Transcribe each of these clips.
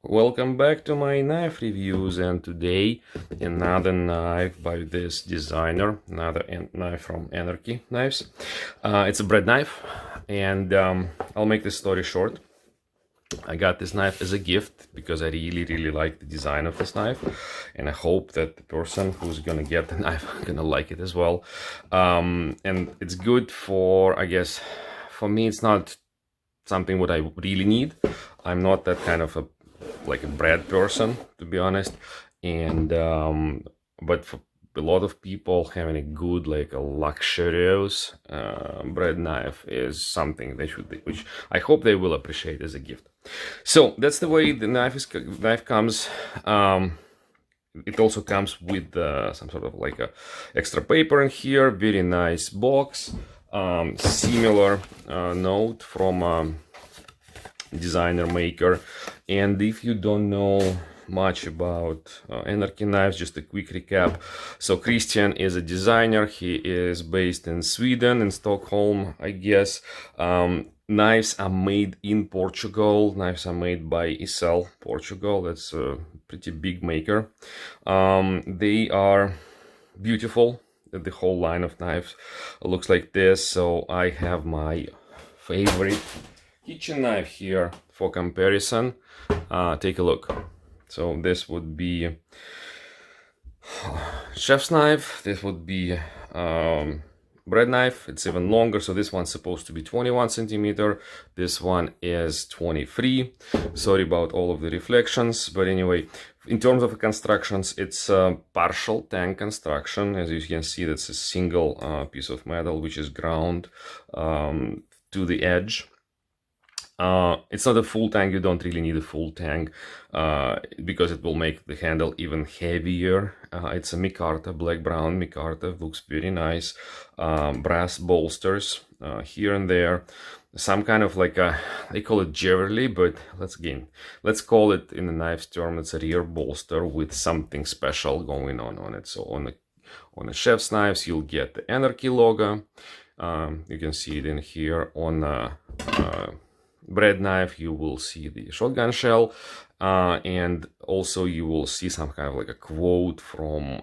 Welcome back to my knife reviews, and today another knife by this designer, another knife from Anarchy Knives. It's a bread knife, and I'll make this story short. I got this knife as a gift because I really like the design of this knife, and I hope that the person who's gonna get the knife gonna like it as well. And it's good for, I guess, for me it's not something what I really need. I'm not that kind of a bread person, to be honest, and but for a lot of people, having a good, like a luxurious bread knife is something they should, which I hope they will appreciate as a gift. So that's the way the knife comes. It also comes with some sort of like a extra paper in here. Very nice box. Similar note from designer maker. And if you don't know much about Anarchy Knives, just a quick recap. So Christian is a designer. He is based in Sweden, in Stockholm, I guess. Knives are made in Portugal. Knives are made by Isel, Portugal. That's a pretty big maker. They are beautiful. The whole line of knives looks like this. So I have my favorite kitchen knife here for comparison. Take a look. So this would be chef's knife. This would be bread knife. It's even longer. So this one's supposed to be 21 centimeter. This one is 23. Sorry about all of the reflections, but anyway, in terms of constructions, it's a partial tang construction. As you can see, that's a single piece of metal which is ground to the edge. It's not a full tang. You don't really need a full tang because it will make the handle even heavier. It's a micarta, black-brown micarta. Looks very nice. Brass bolsters here and there. Some kind of like a, they call it jewelry, but let's call it in the knife's term, it's a rear bolster with something special going on it. So on a chef's knives, you'll get the Anarchy logo. You can see it in here. On bread knife, you will see the shotgun shell, and also you will see some kind of like a quote from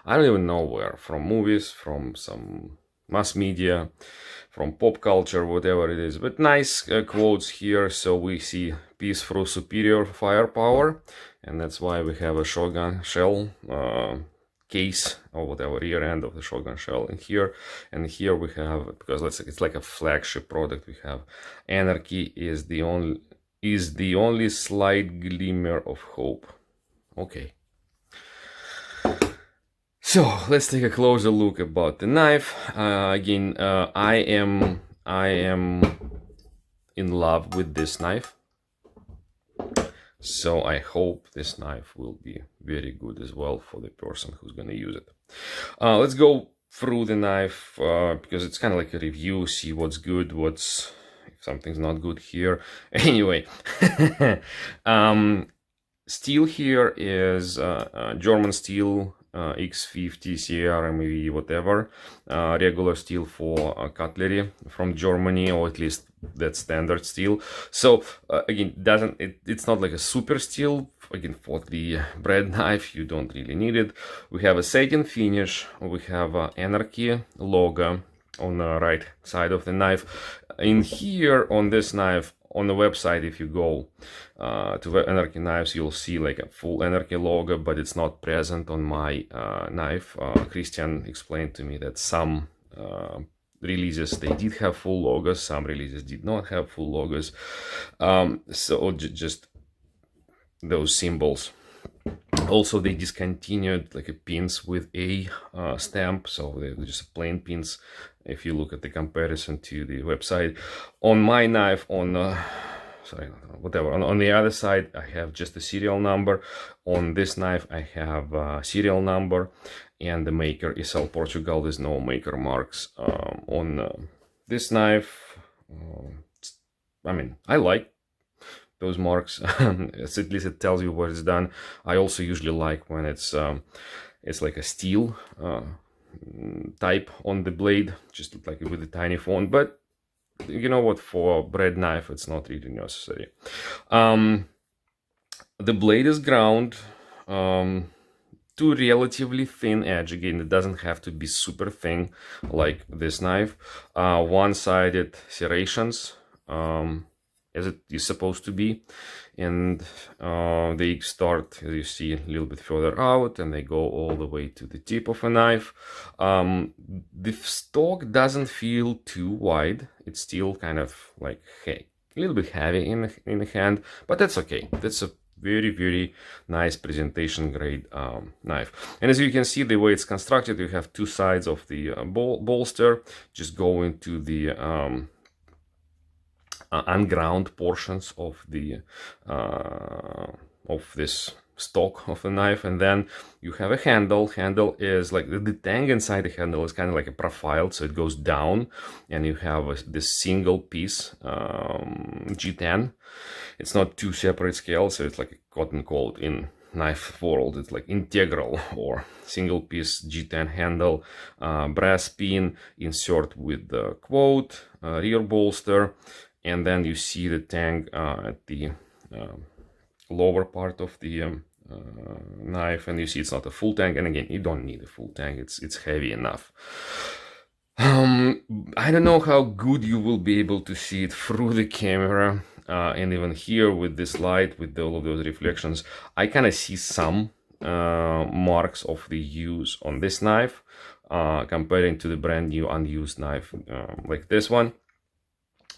I don't even know where, from movies, from some mass media, from pop culture, whatever it is, but nice quotes here. So we see peace through superior firepower, and that's why we have a shotgun shell case or whatever, rear end of the shotgun shell in here. And here we have, because it's like a flagship product, we have Anarchy is the only slight glimmer of hope. Okay, so let's take a closer look about the knife. Again, I am in love with this knife. So I hope this knife will be very good as well for the person who's going to use it. Let's go through the knife because it's kind of like a review, see what's good, if something's not good here. Anyway, steel here is German steel, X50, CRMV, whatever. Regular steel for cutlery from Germany, or at least that's standard steel. So again, it's not like a super steel. Again, for the bread knife, you don't really need it. We have a satin finish. We have Anarchy logo on the right side of the knife. In here on this knife, on the website, if you go to Anarchy Knives, you'll see like a full Anarchy logo, but it's not present on my knife. Christian explained to me that some releases, they did have full logos, some releases did not have full logos. So just those symbols. Also, they discontinued like a pins with a stamp, so they're just plain pins. If you look at the comparison to the website, on my knife, on the other side, I have just the serial number. On this knife, I have a serial number, and the maker is Isel, Portugal. There's no maker marks on this knife. I mean, I like those marks. At least it tells you what it's done. I also usually like when it's like a steel type on the blade, just like with a tiny font. But you know what, for bread knife it's not really necessary. The blade is ground to relatively thin edge. Again, it doesn't have to be super thin like this knife. One-sided serrations, as it is supposed to be, and they start, as you see, a little bit further out, and they go all the way to the tip of a knife. The stock doesn't feel too wide. It's still kind of like a little bit heavy in the hand, but that's okay. That's a very nice presentation grade knife. And as you can see, the way it's constructed, you have two sides of the bolster just go into the unground portions of the of this stock of the knife, and then you have a handle. Handle is like the tang inside the handle is kind of like a profile, so it goes down, and you have this single piece G10. It's not two separate scales, so it's like a quote unquote in knife world, it's like integral or single piece G10 handle, brass pin, insert with the quote, rear bolster, and then you see the tang at the lower part of the knife, and you see it's not a full tang. And again, you don't need a full tang, it's heavy enough. I don't know how good you will be able to see it through the camera, and even here with this light, with all of those reflections, I kind of see some marks of the use on this knife, comparing to the brand new unused knife like this one.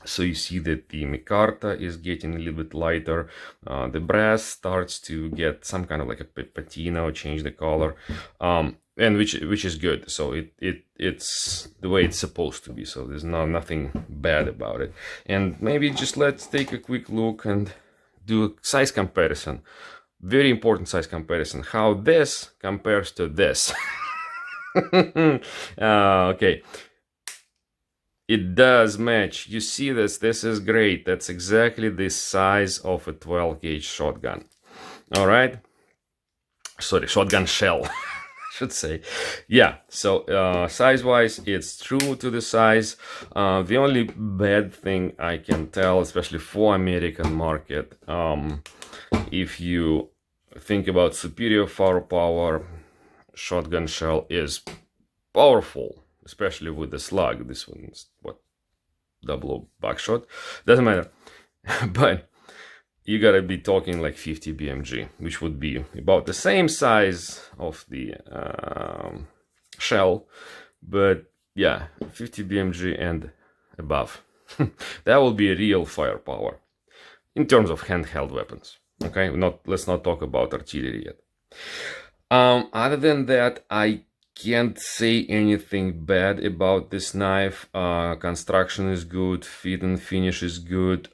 So you see that the micarta is getting a little bit lighter, the brass starts to get some kind of like a patina or change the color, and which is good. So it's the way it's supposed to be, so there's nothing bad about it. And maybe just let's take a quick look and do a size comparison. Very important size comparison, how this compares to this. Okay, it does match. You see this is great. That's exactly the size of a 12 gauge shotgun. All right, sorry, shotgun shell. Should say. Yeah, so size wise it's true to the size. The only bad thing I can tell, especially for American market, if you think about superior firepower, shotgun shell is powerful, especially with the slug. This one's what, 00 buckshot, doesn't matter. But you gotta be talking like 50 BMG, which would be about the same size of the shell, but yeah, 50 BMG and above. That will be a real firepower in terms of handheld weapons. Okay, let's not talk about artillery yet. Other than that, I can't say anything bad about this knife. Construction is good, fit and finish is good.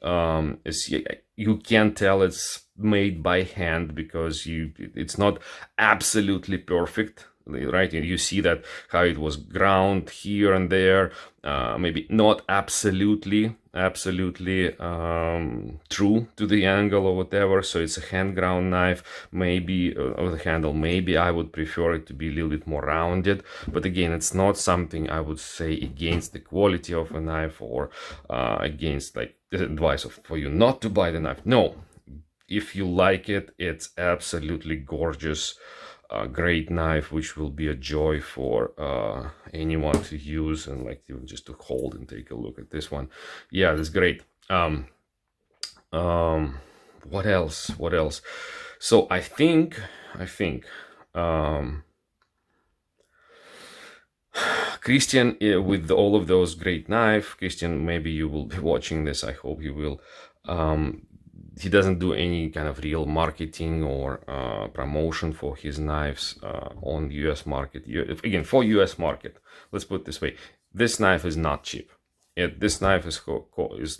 You can tell it's made by hand because it's not absolutely perfect, right? You see that how it was ground here and there, maybe not absolutely true to the angle or whatever. So it's a hand ground knife, maybe, or the handle, maybe I would prefer it to be a little bit more rounded. But again, it's not something I would say against the quality of a knife or against like the advice for you not to buy the knife. No, if you like it, it's absolutely gorgeous. Great knife, which will be a joy for anyone to use and like even just to hold and take a look at this one. Yeah, that's great. What else? So I think Christian, with all of those great knives, Christian, maybe you will be watching this, I hope you will. He doesn't do any kind of real marketing or promotion for his knives on the US market. Again, for US market, let's put it this way, this knife is not cheap. This knife is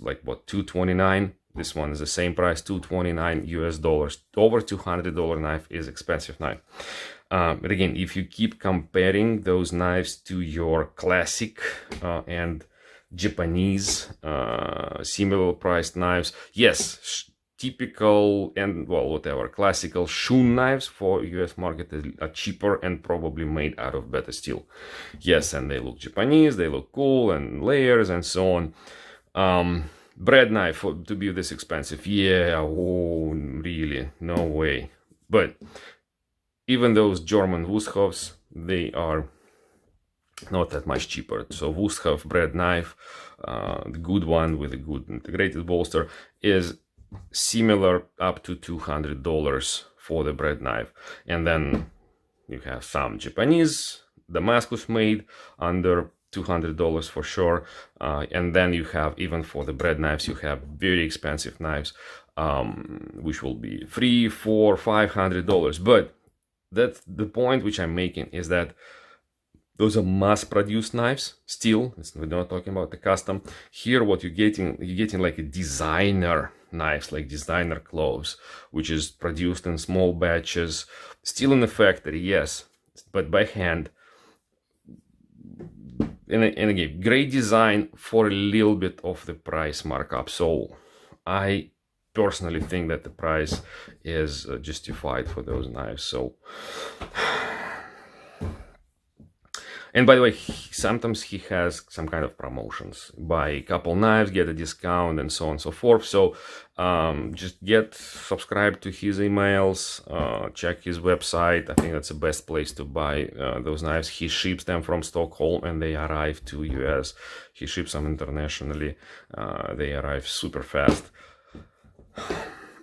like what, $229. This one is the same price, $229 US dollars. Over $200 knife is expensive knife. But again, if you keep comparing those knives to your classic and Japanese similar priced knives, yes, typical and well, whatever, classical shun knives for US market are cheaper and probably made out of better steel. Yes, and they look Japanese, they look cool and layers and so on. bread knife to be this expensive? Yeah, oh, really? No way. But even those German Wusthofs, they are not that much cheaper. So Wusthof bread knife, the good one with a good integrated bolster, is similar up to $200 for the bread knife. And then you have some Japanese Damascus made under $200 for sure. And then you have, even for the bread knives, you have very expensive knives, which will be $300, $400, $500. But that's the point which I'm making, is that those are mass-produced knives. Still, we're not talking about the custom. Here, what you're getting like a designer knives, like designer cloves, which is produced in small batches, still in the factory, yes, but by hand. And again, great design for a little bit of the price markup. So I personally think that the price is justified for those knives. So. And by the way, sometimes he has some kind of promotions. Buy a couple knives, get a discount, and so on and so forth. So just subscribe to his emails, check his website. I think that's the best place to buy those knives. He ships them from Stockholm and they arrive to US. He ships them internationally. They arrive super fast.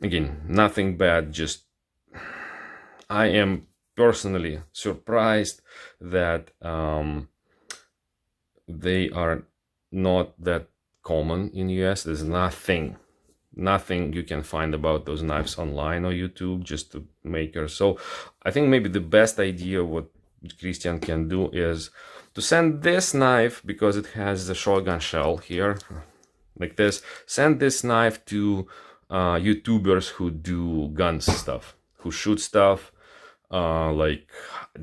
Again, nothing bad, just I am personally surprised that they are not that common in US. There's nothing you can find about those knives online or YouTube, just the makers. So I think maybe the best idea what Christian can do is to send this knife, because it has the shotgun shell here like this, send this knife to YouTubers who do guns stuff, who shoot stuff, like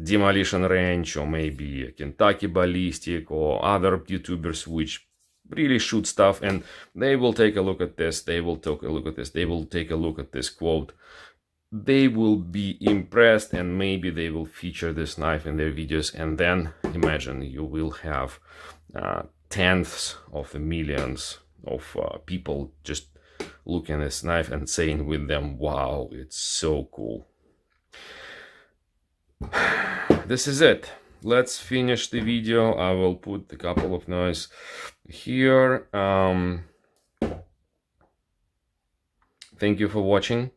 Demolition Range, or maybe Kentucky Ballistic, or other YouTubers which really shoot stuff, and they will take a look at this, they will take a look at this, they will take a look at this quote, they will be impressed, and maybe they will feature this knife in their videos. And then imagine you will have tenths of the millions of people just looking at this knife and saying with them, wow, it's so cool. This is it. Let's finish the video. I will put a couple of knives here. Thank you for watching.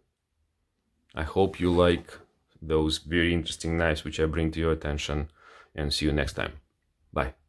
I hope you like those very interesting knives which I bring to your attention, and see you next time. Bye.